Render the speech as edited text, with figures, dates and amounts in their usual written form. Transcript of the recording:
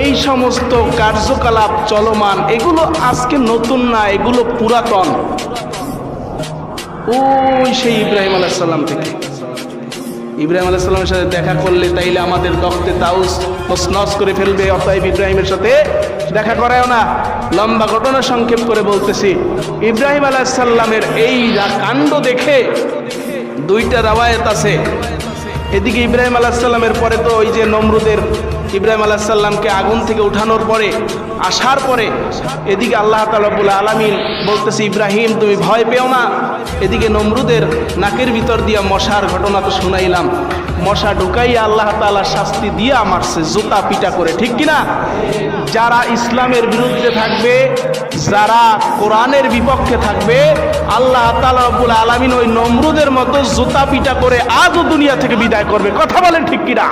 এই সমস্ত কার্যকলাপ চলমান, এগুলো আজকে নতুন না, এগুলো পুরাতন। ওই সেই ইব্রাহিম আলাইহিস সালাম থেকে। ইব্রাহিম আলাইহিস সালামের সাথে দেখা করলে তাইলে আমাদের রক্তে তাউস তছনছ করে ফেলবে, অতএব ইব্রাহিমের সাথে দেখা করায়ও না। লম্বা ঘটনা সংক্ষেপ করে বলতেছি, ইব্রাহিম আলাইহিস সালামের এই কাণ্ড দেখে দুইটা রাওয়ায়াত আছে। এদিকে ইব্রাহিম আলাইহিস সালামের পরে তো ওই যে নমরুদের, ইব্রাহিম আলাইহিস সালামকে আগুন থেকে উঠানোর পরে আসার পরে এদিকে আল্লাহ তাআলা রব্বুল আলামিন বলতেছে, ইব্রাহিম তুমি ভয় পেও না। এদিকে নমরুদের নাকের ভিতর দিয়া মশার ঘটনা তো শুনাইলাম, মশা ঢুকাইয়া আল্লাহ তাআলা শাস্তি দিয়া মারছে জুতা পিটা করে, ঠিক কিনা? যারা ইসলামের বিরুদ্ধে থাকবে, যারা কোরআনের বিপক্ষে থাকবে, আল্লাহ তাআলা রব্বুল আলামিন ওই নমরুদের মতো জুতা পিটা করে আজও দুনিয়া থেকে বিদায় করবে। কথা বলেন ঠিক কিনা?